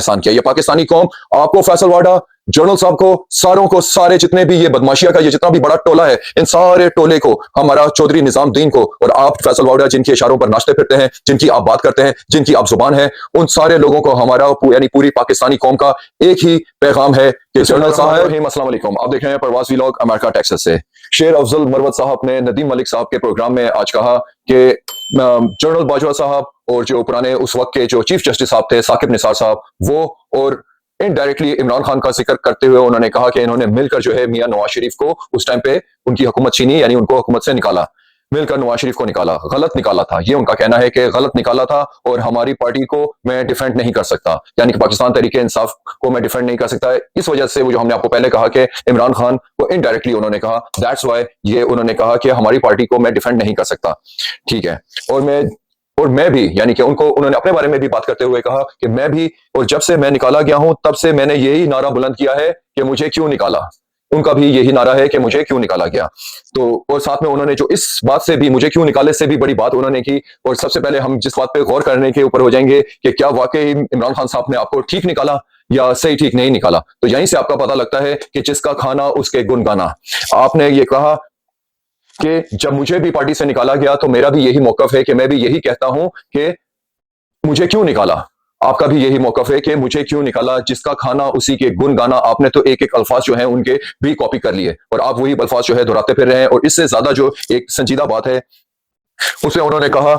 एहसान किया। ये पाकिस्तानी कौम आपको, फैसल वाडा, जनरल साहब को, सारों को, सारे जितने भी ये बदमाशिया का ये जितना भी बड़ा टोला है, इन सारे टोले को, हमारा चौधरी निजामुद्दीन को, और आप फैसल वाडा जिनके इशारों पर नाचते फिरते हैं, जिनकी आप बात करते हैं, जिनकी आप जुबान है, उन सारे लोगों को हमारा यानी पूरी पाकिस्तानी कौम का एक ही पैगाम है कि जनरल साहब, अस्सलाम वालेकुम। आप देख रहे हैं प्रवास व्लॉग अमेरिका टेक्सास से। शेर अफजल मरवत साहब ने नदीम मलिक साहब के प्रोग्राम में आज कहा कि जनरल बाजवा साहब और जो पुराने उस वक्त के जो चीफ जस्टिस साहब थे साकिब निसार साहब, वो और इनडायरेक्टली इमरान खान का जिक्र करते हुए उन्होंने कहा कि इन्होंने मिलकर जो है मियां नवाज शरीफ को उस टाइम पे उनकी हुकूमत छीनी, यानी उनको हुकूमत से निकाला, मिलकर नवाज शरीफ को निकाला, गलत निकाला था। ये उनका कहना है कि गलत निकाला था और हमारी पार्टी को मैं डिफेंड नहीं कर सकता, यानी कि पाकिस्तान तहरीक इंसाफ को मैं डिफेंड नहीं कर सकता। इस वजह से वो जो हमने आपको पहले कहा कि इमरान खान को इनडायरेक्टली उन्होंने कहा, दैट्स वाई ये उन्होंने कहा कि हमारी पार्टी को मैं डिफेंड नहीं कर सकता। ठीक है, और मैं भी, यानी कि उनको उन्होंने अपने बारे में भी बात करते हुए कहा कि मैं भी, और जब से मैं निकाला गया हूं तब से मैंने यही नारा बुलंद किया है कि मुझे क्यों निकाला। उनका भी यही नारा है कि मुझे क्यों निकाला गया। तो और साथ में उन्होंने जो इस बात से भी, मुझे क्यों निकाले से भी बड़ी बात उन्होंने की, और सबसे पहले हम जिस बात पे गौर करने के ऊपर हो जाएंगे कि क्या वाकई इमरान खान साहब ने आपको ठीक निकाला या सही ठीक नहीं निकाला। तो यहीं से आपका पता लगता है कि जिसका खाना उसके गुन गाना। आपने ये कहा कि जब मुझे भी पार्टी से निकाला गया तो मेरा भी यही मौकफ है कि मैं भी यही कहता हूं कि मुझे क्यों निकाला। आपका भी यही मौकफ है कि मुझे क्यों निकाला, जिसका खाना उसी के गुन गाना। आपने तो एक एक अल्फाज जो है उनके भी कॉपी कर लिए और आप वही अल्फाज जो है दोहराते फिर रहे हैं। और इससे ज्यादा जो एक संजीदा बात है उसे उन्होंने कहा,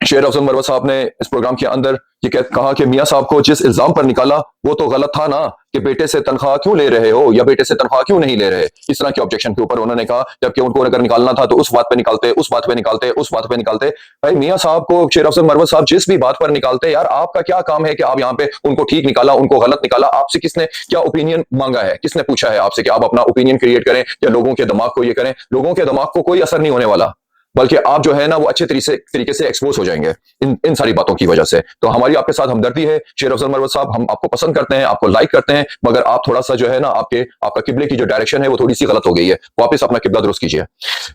शेर अफजल मरवत साहब ने इस प्रोग्राम के अंदर ये कहा कि मियां साहब को जिस इल्जाम पर निकाला वो तो गलत था ना, कि बेटे से तनख्वाह क्यों ले रहे हो या बेटे से तनख्वाह क्यों नहीं ले रहे। इस तरह के ऑब्जेक्शन के ऊपर उन्होंने कहा, जबकि उनको अगर निकालना था तो उस बात पे निकालते, उस बात पे निकालते, उस बात पे निकालते। भाई मियां साहब को, शेर अफजल मरवत साहब जिस भी बात पर निकालते, यार आपका क्या काम है कि आप यहाँ पे उनको ठीक निकाला, उनको गलत निकाला। आपसे किसने क्या ओपिनियन मांगा है, किसने पूछा है आपसे कि आप अपना ओपिनियन क्रिएट करें या लोगों के दिमाग को ये करें। लोगों के दिमाग को कोई असर नहीं होने वाला, बल्कि आप जो है ना वो अच्छे तरीके से एक्सपोज हो जाएंगे इन सारी बातों की वजह से। तो हमारी आपके साथ हमदर्दी है शेर अफजल मरवत साहब, हम आपको पसंद करते हैं, आपको लाइक करते हैं, मगर आप थोड़ा सा जो है ना आपका किबले की जो डायरेक्शन है वो थोड़ी सी गलत हो गई है। वापस अपना किबला दुरुस्त कीजिए।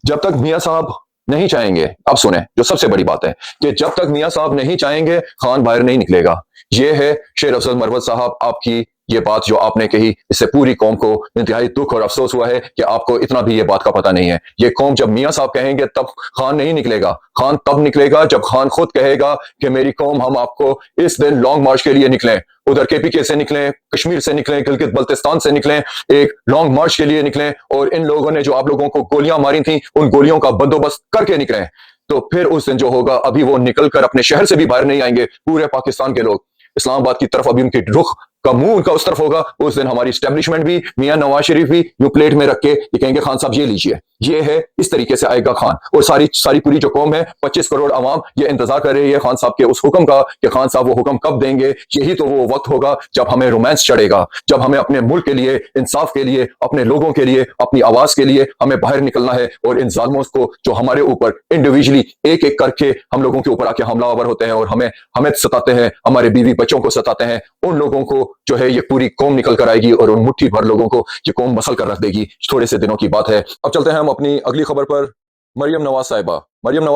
जब तक मियां साहब नहीं चाहेंगे, अब सुने जो सबसे बड़ी बात है कि जब तक मियां साहब नहीं चाहेंगे खान बाहर नहीं निकलेगा। ये है शेर अफजल मरवत साहब आपकी ये बात जो आपने कही, इससे पूरी कौम को इंतहाई दुख और अफसोस हुआ है कि आपको इतना भी ये बात का पता नहीं है। ये कौम जब मियां साहब कहेंगे तब खान नहीं निकलेगा। खान तब निकलेगा जब खान खुद कहेगा कि मेरी कौम, हम आपको इस दिन लॉन्ग मार्च के लिए निकलें, उधर केपीके से निकलें, कश्मीर से निकलें, गिलगित बल्तिस्तान से निकलें, एक लॉन्ग मार्च के लिए निकलें, और इन लोगों ने जो आप लोगों को गोलियां मारी थी उन गोलियों का बंदोबस्त करके निकलें। तो फिर उस दिन जो होगा, अभी वो निकल कर अपने शहर से भी बाहर नहीं आएंगे। पूरे पाकिस्तान के लोग इस्लामाबाद की तरफ अभी उनकी रुख का मुंह उनका उस तरफ होगा। उस दिन हमारी स्टैब्लिशमेंट भी, मियां नवाज शरीफ भी यूं प्लेट में रख के ये कहेंगे खान साहब ये लीजिए। ये है, इस तरीके से आएगा खान। और सारी पूरी जो कौम है, 25 करोड़ अवाम, ये इंतजार कर रही है खान साहब के उस हुक्म का कि खान साहब वो हुक्म कब देंगे। यही तो वो वक्त होगा जब हमें रोमांस चढ़ेगा, जब हमें अपने मुल्क के लिए, इंसाफ के लिए, अपने लोगों के लिए, अपनी आवाज के लिए हमें बाहर निकलना है। और इन जालिमों को जो हमारे ऊपर इंडिविजुअली एक एक करके हम लोगों के ऊपर आके हमलावर होते हैं और हमें सताते हैं, हमारे बीवी बच्चों को सताते हैं, उन लोगों को जो है ये पूरी कौम निकल कर आएगी और उन मुट्ठी भर लोगों को ये कौम मसल कर रख देगी। थोड़े से दिनों की बात है। अब चलते हैं हम अपनी अगली खबर पर। मरियम नवाज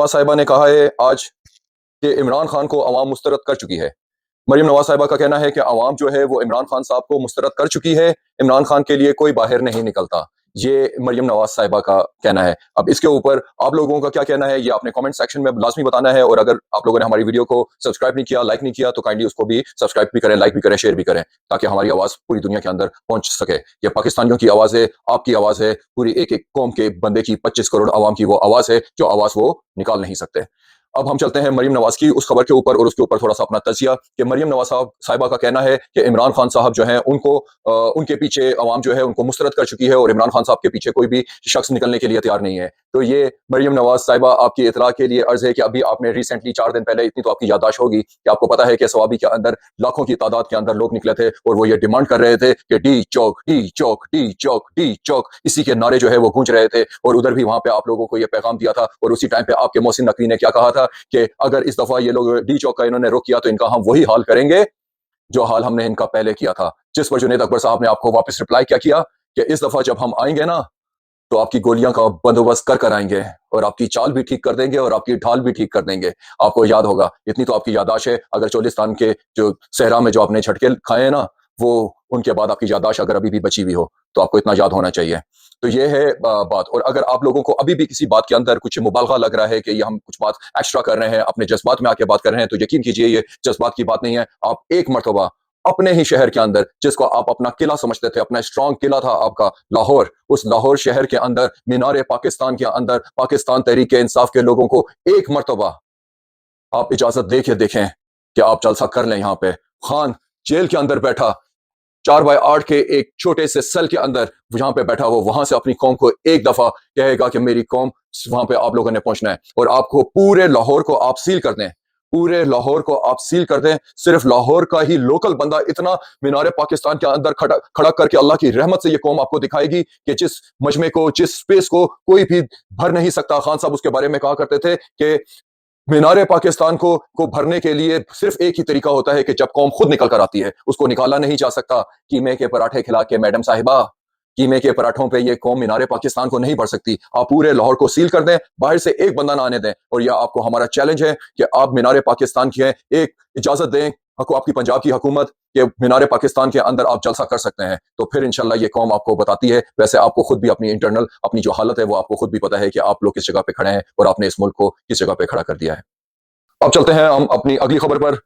साहिबा ने कहा है आज कि इमरान खान को अवाम मुस्तरद कर चुकी है। मरियम नवाज साहिबा का कहना है कि अवाम जो है वो इमरान खान साहब को मुस्तरद कर चुकी है, इमरान खान के लिए कोई बाहर नहीं निकलता। ये मरियम नवाज साहिबा का कहना है। अब इसके ऊपर आप लोगों का क्या कहना है ये आपने कमेंट सेक्शन में लाजमी बताना है। और अगर आप लोगों ने हमारी वीडियो को सब्सक्राइब नहीं किया, लाइक नहीं किया, तो काइंडली उसको भी सब्सक्राइब भी करें, लाइक भी करें, शेयर भी करें, ताकि हमारी आवाज पूरी दुनिया के अंदर पहुंच सके। ये पाकिस्तानियों की आवाज है, आपकी आवाज है, पूरी एक एक कौम के बंदे की, 25 करोड़ आवाम की वो आवाज है जो आवाज वो निकाल नहीं सकते। अब हम चलते हैं मरियम नवाज की उस खबर के ऊपर और उसके ऊपर थोड़ा सा अपना तजिया कि मरियम नवाज साहिबा का कहना है कि इमरान खान साहब जो है उनको उनके पीछे अवाम जो है उनको मुस्तरद कर चुकी है और इमरान खान साहब के पीछे कोई भी शख्स निकलने के लिए तैयार नहीं है। तो ये मरियम नवाज साहिबा आपकी इतला के लिए अर्ज है कि अभी आपने रिसेंटली 4 दिन पहले, इतनी तो आपकी याददाश्त होगी कि आपको पता है कि सवाबी के अंदर लाखों की तादाद के अंदर लोग निकले थे और वो ये डिमांड कर रहे थे कि डी चौक डी चौक डी चौक डी चौक, इसी के नारे जो है वो गूंज रहे थे। और उधर भी वहां पे आप लोगों को ये पैगाम दिया था और उसी टाइम पे आपके मोहसिन नकवी ने क्या कहा था कि अगर इस दफा ये लोग डी चौक का इन्होंने रोक किया तो इनका हम वही हाल करेंगे जो हाल हमने इनका पहले किया था। जिस पर जुनैद अकबर साहब ने आपको वापस रिप्लाई क्या किया कि इस दफा जब हम आएंगे ना तो आपकी गोलियां का बंदोबस्त कर कर आएंगे और आपकी चाल भी ठीक कर देंगे और आपकी ढाल भी ठीक कर देंगे। आपको याद होगा, इतनी तो आपकी याददाश्त है, अगर चोलिस्तान के जो सहरा में जो आपने झटके खाए हैं ना, वो उनके बाद आपकी याददाश्त अगर अभी भी बची हुई हो, तो आपको इतना याद होना चाहिए। तो ये है बात। और अगर आप लोगों को अभी भी किसी बात के अंदर कुछ मुबालगा लग रहा है कि ये हम कुछ बात एक्स्ट्रा कर रहे हैं, अपने जज्बात में आके बात कर रहे हैं, तो यकीन कीजिए ये जज्बात की बात नहीं है। आप एक मर्तबा अपने ही शहर के अंदर, जिसको आप अपना किला समझते थे, अपना स्ट्रांग किला था आपका लाहौर, उस लाहौर शहर के अंदर मीनार पाकिस्तान के अंदर पाकिस्तान तहरीक इंसाफ के लोगों को एक मर्तबा आप इजाजत दे के देखें कि आप जलसा कर लें। यहाँ पे खान जेल के अंदर बैठा 4x8 के एक छोटे से सेल के अंदर जहां पे बैठा, वो वहां से अपनी कौम को एक दफा कहेगा कि मेरी कौम, वहां पे आप लोगों ने पहुंचना है और आपको पूरे लाहौर को आप सील कर दें, पूरे लाहौर को आप सील कर दें। सिर्फ लाहौर का ही लोकल बंदा इतना मीनारे पाकिस्तान के अंदर खड़ा खड़ा करके अल्लाह की रहमत से ये कौम आपको दिखाएगी कि जिस मजमे को, जिस स्पेस को कोई भी भर नहीं सकता। खान साहब उसके बारे में कहा करते थे कि मीनारे पाकिस्तान को भरने के लिए सिर्फ एक ही तरीका होता है कि जब कौम खुद निकल कर आती है, उसको निकाला नहीं जा सकता। कीमे के पराठे खिला के मैडम साहिबा, कीमे के पराठों पे ये कौम मीनारे पाकिस्तान को नहीं भर सकती। आप पूरे लाहौर को सील कर दें, बाहर से एक बंदा ना आने दें। और यह आपको हमारा चैलेंज है कि आप मीनारे पाकिस्तान की है एक इजाजत दें आपकी पंजाब की हुकूमत के मीनारे पाकिस्तान के अंदर आप जलसा कर सकते हैं। तो फिर इंशाल्लाह ये कौम आपको बताती है। वैसे आपको खुद भी अपनी इंटरनल अपनी जो हालत है वो आपको खुद भी पता है कि आप लोग किस जगह पे खड़े हैं और आपने इस मुल्क को किस जगह पे खड़ा कर दिया है। अब चलते हैं हम अपनी अगली खबर पर।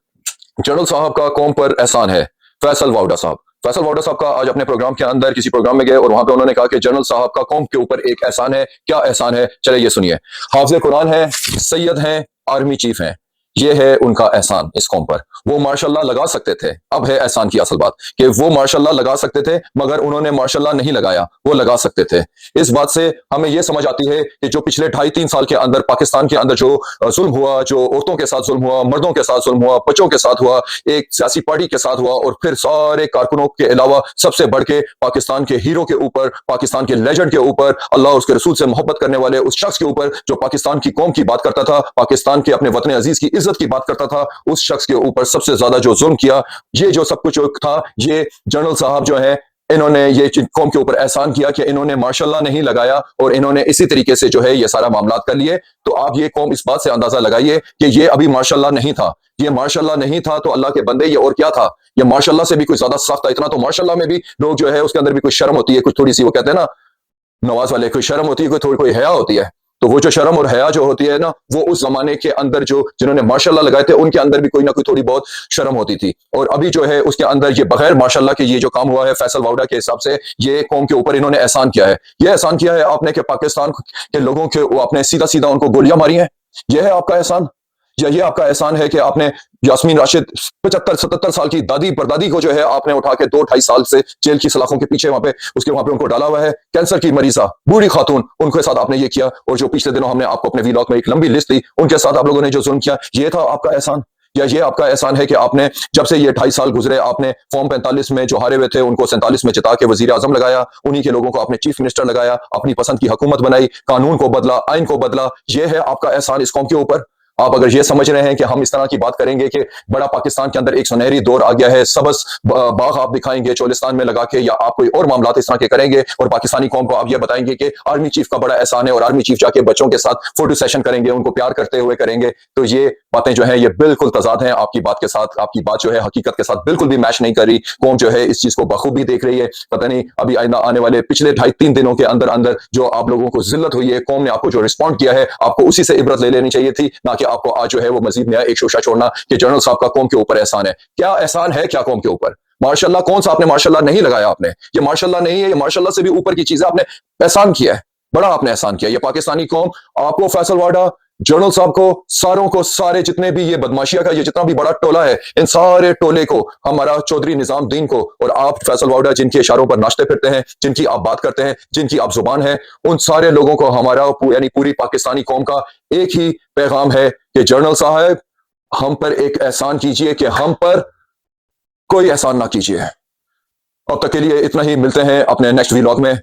जनरल साहब का कौम पर एहसान है। फैसल वाउडा साहब, फैसल वाउडा साहब का आज अपने प्रोग्राम के अंदर किसी प्रोग्राम में गए और वहां पे उन्होंने कहा कि जनरल साहब का कौम के ऊपर एक एहसान है। क्या एहसान है, चले ये सुनिए। हाफिज कुरान है, सैयद हैं, आर्मी चीफ हैं, ये है उनका एहसान इस कौम पर। वो मार्शल्लाह लगा सकते थे, अब है एहसान की असल बात कि वो मार्शल्लाह लगा सकते थे मगर उन्होंने मार्शल्लाह नहीं लगाया, वो लगा सकते थे। इस बात से हमें यह समझ आती है कि जो पिछले 2.5-3 साल के अंदर पाकिस्तान के अंदर जो जुल्म हुआ, जो औरतों के साथ जुल्म हुआ, मर्दों के साथ जुल्म हुआ, बच्चों के साथ हुआ, एक सियासी पार्टी के साथ हुआ और फिर सारे कारकुनों के अलावा सबसे बढ़ के पाकिस्तान के हीरो के ऊपर, पाकिस्तान के लेजेंड के ऊपर, अल्लाह उसके रसूल से मोहब्बत करने वाले उस शख्स के ऊपर जो पाकिस्तान की कौम की बात करता था, पाकिस्तान के अपने वतन अजीज की इज्जत की बात करता था, उस शख्स के ऊपर सबसे ज्यादा जो जुल्म किया, ये जो सब कुछ था, ये जनरल साहब जो है इन्होंने ये कौम के ऊपर एहसान किया कि इन्होंने मार्शल्लाह नहीं लगाया और इन्होंने इसी तरीके से जो है ये सारा मामला कर लिए। तो आप ये कौम इस बात से अंदाजा लगाइए कि ये अभी मार्शल्लाह नहीं था। ये मार्शल्लाह नहीं था तो अल्लाह के बंदे ये और क्या था? ये मार्शल्लाह से भी कोई ज्यादा सख्त था। इतना तो मार्शल्लाह में भी लोग जो है उसके अंदर भी कोई शर्म होती है, कुछ थोड़ी सी, वो कहते हैं ना नवाज वाले, कोई शर्म होती है, कोई थोड़ी कोई हया होती है। तो वो जो शर्म और हया जो होती है ना, वो उस जमाने के अंदर जो जिन्होंने मार्शल्लाह लगाए थे उनके अंदर भी कोई ना कोई थोड़ी बहुत शर्म होती थी। और अभी जो है उसके अंदर ये बगैर मार्शल्लाह के ये जो काम हुआ है फैसल वाउडा के हिसाब से, ये कौम के ऊपर इन्होंने एहसान किया है। ये एहसान किया है आपने कि पाकिस्तान के लोगों के आपने सीधा सीधा उनको गोलियां मारी हैं। यह है आपका एहसान? या ये आपका एहसान है कि आपने यास्मीन राशिद 75-77 साल की दादी परदादी को जो है आपने उठा के 2-2.5 साल से जेल की सलाखों के पीछे वहां पे उनको डाला हुआ है। कैंसर की मरीजा बूढ़ी खातून, उनके साथ आपने ये किया। और जो पिछले दिनों हमने आपको अपने वीलॉग में एक लंबी लिस्ट दी, उनके साथ आप लोगों ने जो जुल्म किया, ये था आपका एहसान? या ये आपका एहसान है कि आपने जब से ये 2.5 साल गुजरे, आपने फॉर्म 45 में जो हारे हुए थे उनको 47 में जिता के वजीर आजम लगाया, उन्हीं के लोगों को आपने चीफ मिनिस्टर लगाया, अपनी पसंद की हुकूमत बनाई, कानून को बदला, आइन को बदला। ये है आपका एहसान इस कौम के ऊपर? आप अगर ये समझ रहे हैं कि हम इस तरह की बात करेंगे कि बड़ा पाकिस्तान के अंदर एक सुनहरी दौर आ गया है, सबस बाग आप दिखाएंगे चोलिस्तान में लगा के, या आप कोई और मामला इस तरह के करेंगे और पाकिस्तानी कौम को आप ये बताएंगे कि आर्मी चीफ का बड़ा एहसान है और आर्मी चीफ जाके बच्चों के साथ फोटो सेशन करेंगे, उनको प्यार करते हुए करेंगे, तो ये बातें जो है ये बिल्कुल तजाद हैं आपकी बात के साथ। आपकी बात जो है हकीकत के साथ बिल्कुल भी मैच नहीं कर रही। कौम जो है इस चीज को बखूबी देख रही है। पता नहीं अभी आने वाले पिछले 2.5-3 दिनों के अंदर अंदर जो आप लोगों को जिल्लत हुई है, कौम ने आपको जो रिस्पॉन्ड किया है, आपको उसी से इबरत ले लेनी चाहिए थी, ना कि आपको आज जो है वो मजीद नया एक शोशा छोड़ना कि जनरल साहब का कौम के ऊपर एहसान है। क्या एहसान है क्या कौम के ऊपर? मार्शल्लाह कौन सा आपने मार्शल्लाह नहीं लगाया? आपने ये मार्शल्लाह नहीं है, ये मार्शल्लाह से भी ऊपर की चीज है। आपने एहसान किया है, बड़ा आपने एहसान किया। ये पाकिस्तानी कौम आपको, फैसल वाडा, जनरल साहब को, सारों को, सारे जितने भी ये बदमाशिया का ये जितना भी बड़ा टोला है, इन सारे टोले को, हमारा चौधरी निजामुद्दीन को और आप फैसल वाडा जिनके इशारों पर नाचते फिरते हैं, जिनकी आप बात करते हैं, जिनकी आप जुबान है, उन सारे लोगों को हमारा यानी पूरी पाकिस्तानी कौम का एक ही पैगाम है कि जनरल साहब हम पर एक एहसान कीजिए कि हम पर कोई एहसान ना कीजिए। अब तक के लिए इतना ही, मिलते हैं अपने नेक्स्ट व्लॉग में।